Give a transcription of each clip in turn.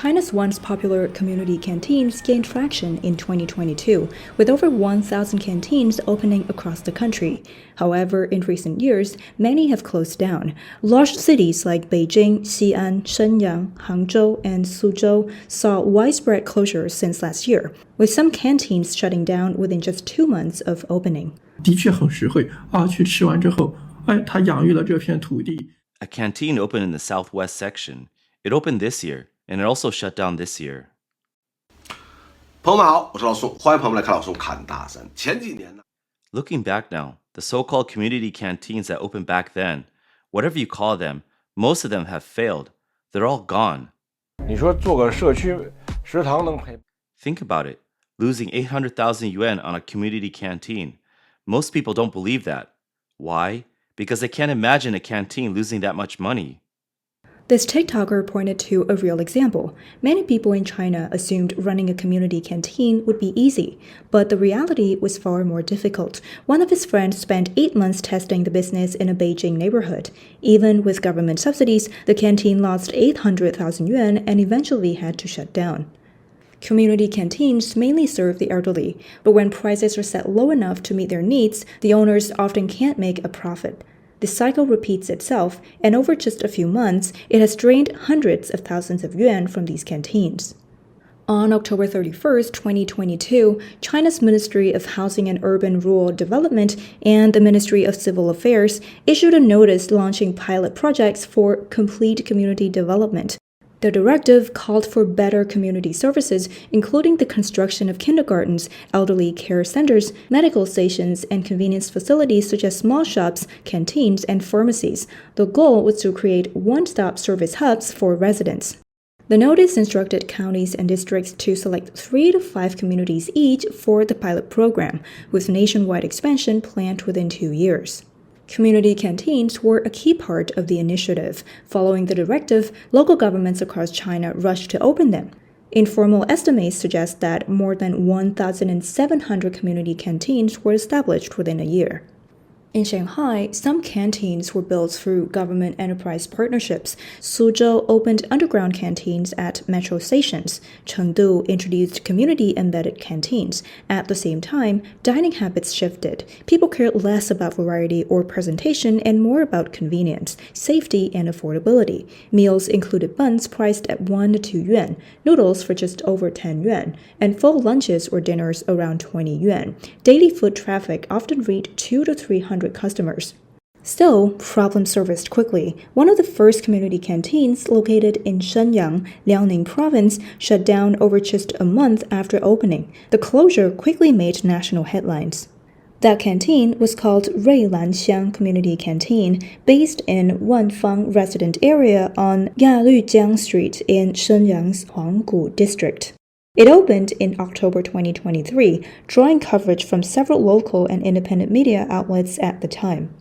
China's once popular community canteens gained traction in 2022, with over 1,000 canteens opening across the country. However, in recent years, many have closed down. Large cities like Beijing, Xi'an, Shenyang, Hangzhou, and Suzhou saw widespread closures since last year, with some canteens shutting down within just 2 months of opening. 的确很实惠啊！去吃完之后，它养育了这片土地。 A canteen opened in the southwest section. It opened this year, and it also shut down this year. 朋友们好，我是老宋，欢迎朋友们来看老宋侃大山。前几年呢 Looking back now, the so-called community canteens that opened back then, whatever you call them, most of them have failed. They're all gone. 你说做个社区食堂能赔？ Think about it. Losing 800,000 yuan on a community canteen. Most people don't believe that. Why? Because they can't imagine a canteen losing that much money. This TikToker pointed to a real example. Many people in China assumed running a community canteen would be easy, but the reality was far more difficult. One of his friends spent 8 months testing the business in a Beijing neighborhood. Even with government subsidies, the canteen lost 800,000 yuan and eventually had to shut down. Community canteens mainly serve the elderly, but when prices are set low enough to meet their needs, the owners often can't make a profit. The cycle repeats itself, and over just a few months, it has drained hundreds of thousands of yuan from these canteens. On October 31st, 2022, China's Ministry of Housing and Urban Rural Development and the Ministry of Civil Affairs issued a notice launching pilot projects for complete community development. The directive called for better community services, including the construction of kindergartens, elderly care centers, medical stations, and convenience facilities such as small shops, canteens, and pharmacies. The goal was to create one-stop service hubs for residents. The notice instructed counties and districts to select 3 to 5 communities each for the pilot program, with nationwide expansion planned within 2 years. Community canteens were a key part of the initiative. Following the directive, local governments across China rushed to open them. Informal estimates suggest that more than 1,700 community canteens were established within a year. In Shanghai, some canteens were built through government enterprise partnerships. Suzhou opened underground canteens at metro stations. Chengdu introduced community-embedded canteens. At the same time, dining habits shifted. People cared less about variety or presentation and more about convenience, safety, and affordability. Meals included buns priced at 1 to 2 yuan, noodles for just over 10 yuan, and full lunches or dinners around 20 yuan. Daily foot traffic often reached 200 to 300 customers. Still, problems surfaced quickly. One of the first community canteens, located in Shenyang, Liaoning province, shut down over just a month after opening. The closure quickly made national headlines. That canteen was called Ruilanxiang Community Canteen, based in Wanfang resident area on Yalüjiang Street in Shenyang's Huanggu district. It opened in October 2023, drawing coverage from several local and independent media outlets at the time.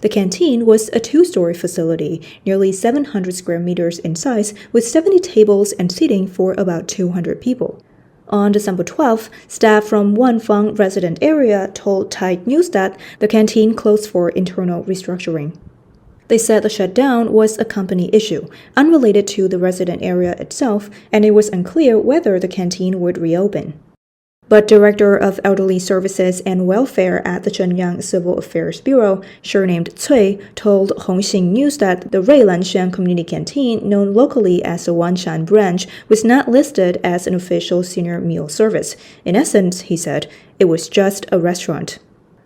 The canteen was a 2-story facility, nearly 700 square meters in size, with 70 tables and seating for about 200 people. On December 12th, staff from Wanfang resident area told Tide News that the canteen closed for internal restructuring. They said the shutdown was a company issue, unrelated to the resident area itself, and it was unclear whether the canteen would reopen. But Director of Elderly Services and Welfare at the Shenyang Civil Affairs Bureau, surnamed Cui, told Hongxing News that the Ruilanxiang Community Canteen, known locally as the Wanshan branch, was not listed as an official senior meal service. In essence, he said, it was just a restaurant.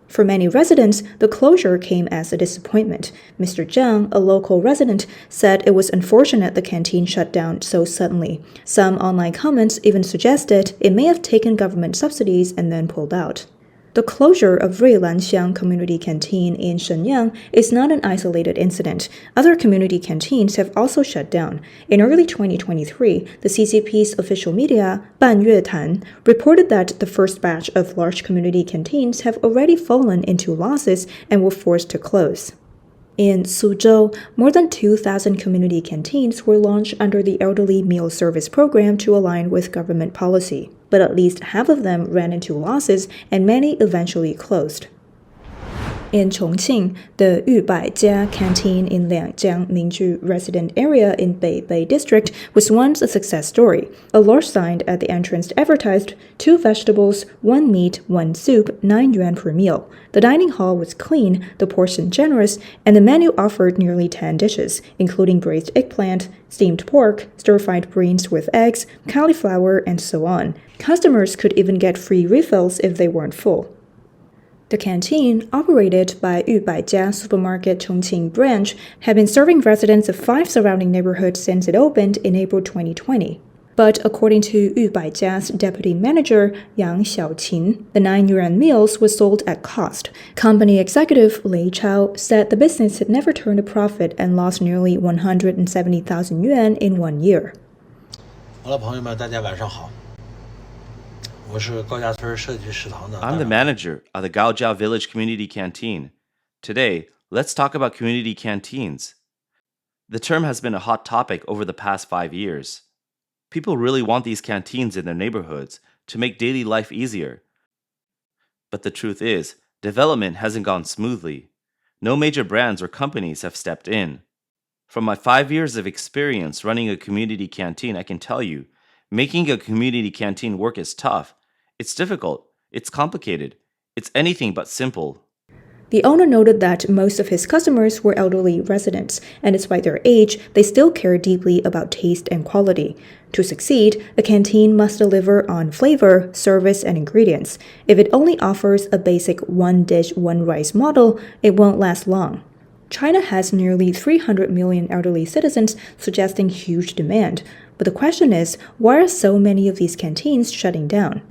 For many residents, the closure came as a disappointment. Mr. Zhang, a local resident, said it was unfortunate the canteen shut down so suddenly. Some online comments even suggested it may have taken government subsidies and then pulled out. The closure of Ruilanxiang Community Canteen in Shenyang is not an isolated incident. Other community canteens have also shut down. In early 2023, the CCP's official media, Banyuetan, reported that the first batch of large community canteens have already fallen into losses and were forced to close. In Suzhou, more than 2,000 community canteens were launched under the Elderly Meal Service Program to align with government policy, but at least half of them ran into losses and many eventually closed. In Chongqing, the 100家 canteen in Liangjiang Ningju resident area in Beibei district was once a success story. A large sign at the entrance advertised 2 vegetables, 1 meat, 1 soup, 9 yuan per meal. The dining hall was clean, the portion generous, and the menu offered nearly 10 dishes, including braised eggplant, steamed pork, stir-fried greens with eggs, cauliflower, and so on. Customers could even get free refills if they weren't full. The canteen, operated by 100家 Supermarket Chongqing branch, had been serving residents of 5 surrounding neighborhoods since it opened in April 2020. But according to 100家's deputy manager, Yang Xiaoqin, the 9 yuan meals was sold at cost. Company executive Lei Chao said the business had never turned a profit and lost nearly 170,000 yuan in 1 year. 我的朋友们，大家晚上好。I'm the manager of the Gaojiao Village Community Canteen. Today, let's talk about community canteens. The term has been a hot topic over the past 5 years. People really want these canteens in their neighborhoods to make daily life easier. But the truth is, development hasn't gone smoothly. No major brands or companies have stepped in. From my 5 years of experience running a community canteen, I can tell you, making a community canteen work is tough. It's difficult. It's complicated. It's anything but simple. The owner noted that most of his customers were elderly residents, and despite their age, they still care deeply about taste and quality. To succeed, a canteen must deliver on flavor, service, and ingredients. If it only offers a basic one dish, one rice model, it won't last long. China has nearly 300 million elderly citizens, suggesting huge demand. But the question is, why are so many of these canteens shutting down?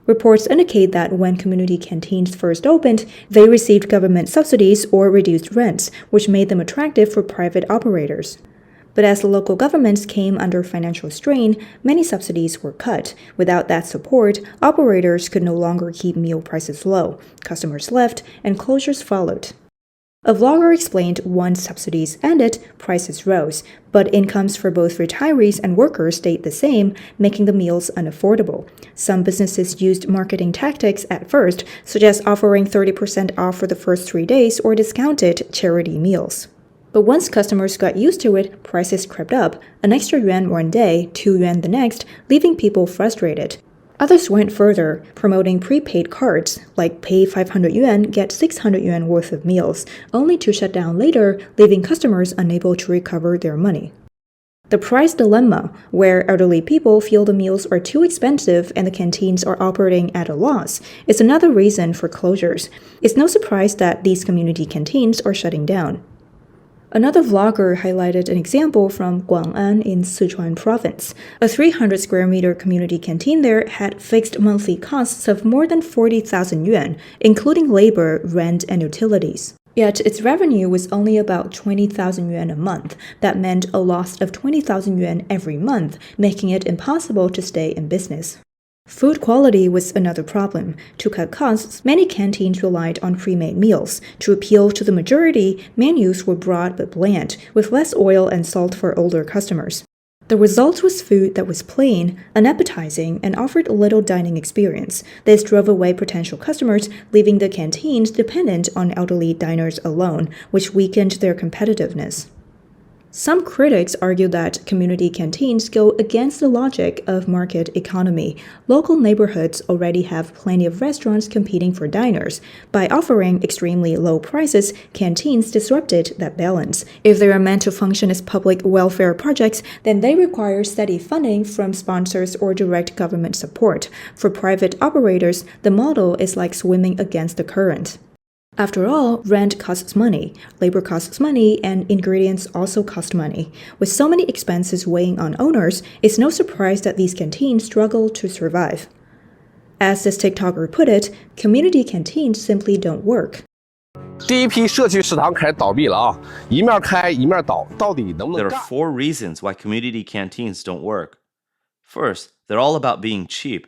Reports indicate that when community canteens first opened, they received government subsidies or reduced rents, which made them attractive for private operators. But as the local governments came under financial strain, many subsidies were cut. Without that support, operators could no longer keep meal prices low. Customers left, and closures followed. A vlogger explained once subsidies ended, prices rose, but incomes for both retirees and workers stayed the same, making the meals unaffordable. Some businesses used marketing tactics at first, such as offering 30% off for the first 3 days or discounted charity meals. But once customers got used to it, prices crept up, an extra yuan one day, 2 yuan the next, leaving people frustrated. Others went further, promoting prepaid cards, like pay 500 yuan, get 600 yuan worth of meals, only to shut down later, leaving customers unable to recover their money. The price dilemma, where elderly people feel the meals are too expensive and the canteens are operating at a loss, is another reason for closures. It's no surprise that these community canteens are shutting down. Another vlogger highlighted an example from Guang'an in Sichuan province. A 300 square meter community canteen there had fixed monthly costs of more than 40,000 yuan, including labor, rent, and utilities. Yet its revenue was only about 20,000 yuan a month. That meant a loss of 20,000 yuan every month, making it impossible to stay in business. Food quality was another problem. To cut costs, many canteens relied on pre-made meals. To appeal to the majority, menus were broad but bland, with less oil and salt for older customers. The result was food that was plain, unappetizing, and offered little dining experience. This drove away potential customers, leaving the canteens dependent on elderly diners alone, which weakened their competitiveness. Some critics argue that community canteens go against the logic of market economy. Local neighborhoods already have plenty of restaurants competing for diners. By offering extremely low prices, canteens disrupted that balance. If they are meant to function as public welfare projects, then they require steady funding from sponsors or direct government support. For private operators, the model is like swimming against the current. After all, rent costs money, labor costs money, and ingredients also cost money. With so many expenses weighing on owners, it's no surprise that these canteens struggle to survive. As this TikToker put it, community canteens simply don't work. 第一批社区食堂开始倒闭了啊，一面开一面倒，到底能不 There 能 are 干？ 4 reasons why community canteens don't work. First, they're all about being cheap.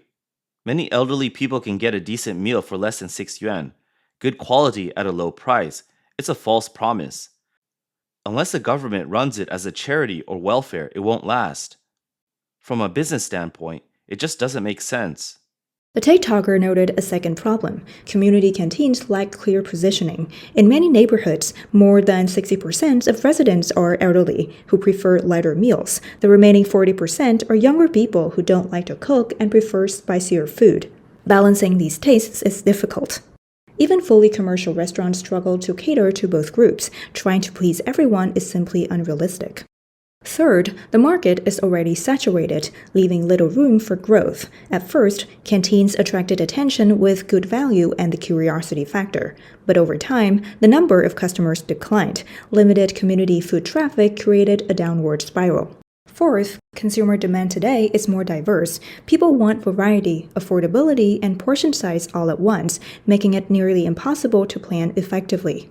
Many elderly people can get a decent meal for less than 6 yuan. Good quality at a low price. It's a false promise. Unless the government runs it as a charity or welfare, it won't last. From a business standpoint, it just doesn't make sense. The TikToker noted a second problem. Community canteens lack clear positioning. In many neighborhoods, more than 60% of residents are elderly, who prefer lighter meals. The remaining 40% are younger people who don't like to cook and prefer spicier food. Balancing these tastes is difficult. Even fully commercial restaurants struggle to cater to both groups. Trying to please everyone is simply unrealistic. Third, the market is already saturated, leaving little room for growth. At first, canteens attracted attention with good value and the curiosity factor. But over time, the number of customers declined. Limited community foot traffic created a downward spiral. Fourth, consumer demand today is more diverse. People want variety, affordability, and portion size all at once, making it nearly impossible to plan effectively.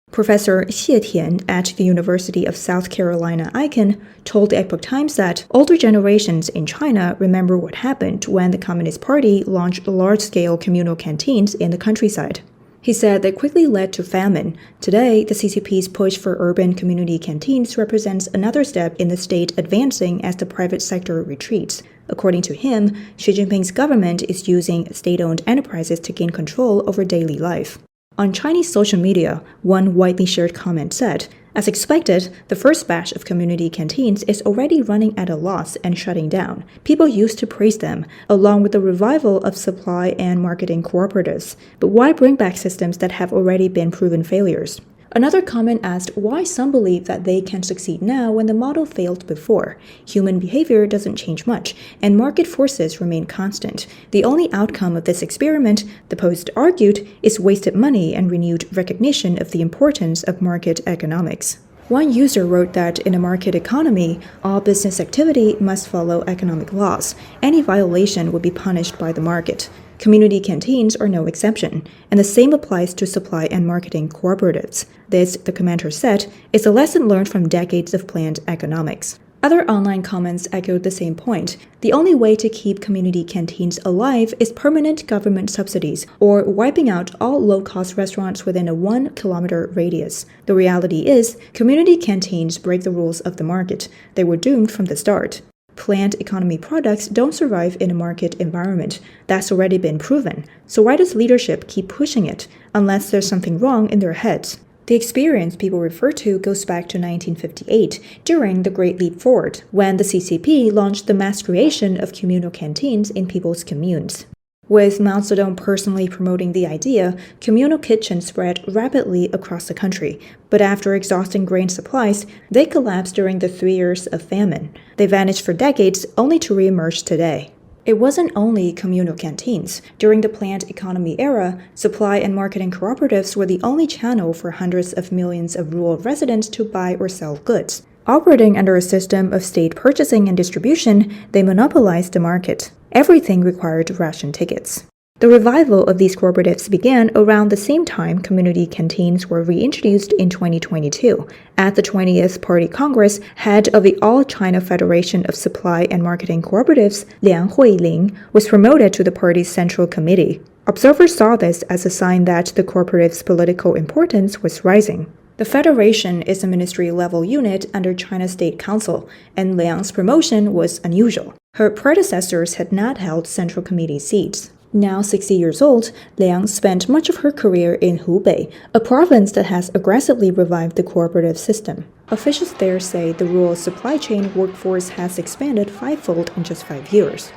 Professor Xi'an at the University of South Carolina Icahn told the Epoch Times that older generations in China remember what happened when the Communist Party launched large-scale communal canteens in the countryside. He said they quickly led to famine. Today, the CCP's push for urban community canteens represents another step in the state advancing as the private sector retreats. According to him, Xi Jinping's government is using state-owned enterprises to gain control over daily life. On Chinese social media, one widely shared comment said, "As expected, the first batch of community canteens is already running at a loss and shutting down. People used to praise them, along with the revival of supply and marketing cooperatives. But why bring back systems that have already been proven failures?" Another comment asked why some believe that they can succeed now when the model failed before. Human behavior doesn't change much, and market forces remain constant. The only outcome of this experiment, the Post argued, is wasted money and renewed recognition of the importance of market economics. One user wrote that in a market economy, all business activity must follow economic laws. Any violation would be punished by the market. Community canteens are no exception, and the same applies to supply and marketing cooperatives. This, the commenter said, is a lesson learned from decades of planned economics. Other online comments echoed the same point. The only way to keep community canteens alive is permanent government subsidies, or wiping out all low-cost restaurants within a 1-kilometer radius. The reality is, community canteens break the rules of the market. They were doomed from the start. Planned economy products don't survive in a market environment. That's already been proven. So why does leadership keep pushing it, unless there's something wrong in their heads? The experience people refer to goes back to 1958, during the Great Leap Forward, when the CCP launched the mass creation of communal canteens in people's communes. With Mao Zedong personally promoting the idea, communal kitchens spread rapidly across the country. But after exhausting grain supplies, they collapsed during the 3 years of famine. They vanished for decades, only to re-emerge today. It wasn't only communal canteens. During the planned economy era, supply and marketing cooperatives were the only channel for hundreds of millions of rural residents to buy or sell goods. Operating under a system of state purchasing and distribution, they monopolized the market. Everything required ration tickets. The revival of these cooperatives began around the same time community canteens were reintroduced in 2022. At the 20th Party Congress, head of the All China Federation of Supply and Marketing Cooperatives, Liang Huiling, was promoted to the party's central committee. Observers saw this as a sign that the cooperative's political importance was rising. The Federation is a ministry-level unit under China's State Council, and Liang's promotion was unusual. Her predecessors had not held central committee seats. Now 60 years old, Liang spent much of her career in Hubei, a province that has aggressively revived the cooperative system. Officials there say the rural supply chain workforce has expanded fivefold in just 5 years.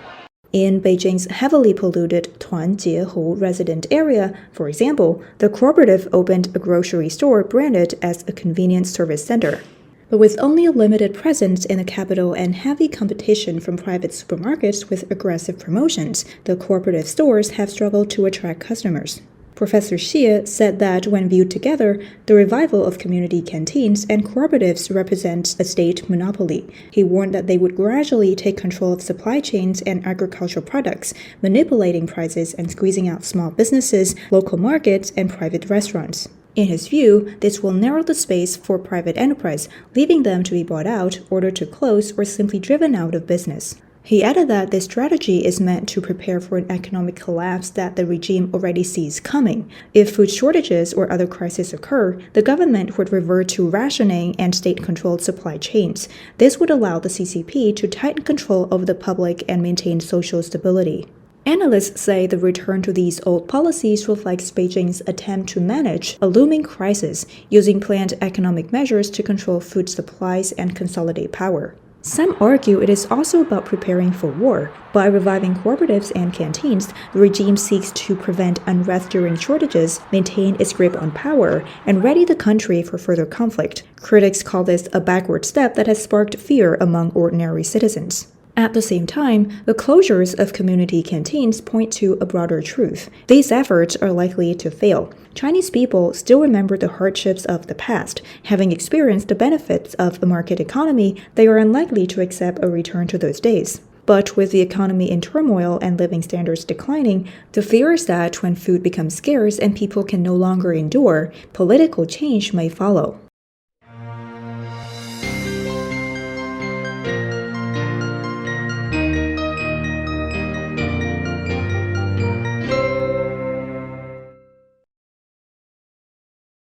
In Beijing's heavily polluted Tuanjiehu resident area, for example, the cooperative opened a grocery store branded as a convenience service center. But with only a limited presence in the capital and heavy competition from private supermarkets with aggressive promotions, the cooperative stores have struggled to attract customers. Professor Xie said that when viewed together, the revival of community canteens and cooperatives represents a state monopoly. He warned that they would gradually take control of supply chains and agricultural products, manipulating prices and squeezing out small businesses, local markets, and private restaurants. In his view, this will narrow the space for private enterprise, leaving them to be bought out, ordered to close, or simply driven out of business. He added that this strategy is meant to prepare for an economic collapse that the regime already sees coming. If food shortages or other crises occur, the government would revert to rationing and state-controlled supply chains. This would allow the CCP to tighten control over the public and maintain social stability. Analysts say the return to these old policies reflects Beijing's attempt to manage a looming crisis using planned economic measures to control food supplies and consolidate power. Some argue it is also about preparing for war. By reviving cooperatives and canteens, the regime seeks to prevent unrest during shortages, maintain its grip on power, and ready the country for further conflict. Critics call this a backward step that has sparked fear among ordinary citizens. At the same time, the closures of community canteens point to a broader truth. These efforts are likely to fail. Chinese people still remember the hardships of the past. Having experienced the benefits of a market economy, they are unlikely to accept a return to those days. But with the economy in turmoil and living standards declining, the fear is that when food becomes scarce and people can no longer endure, political change may follow.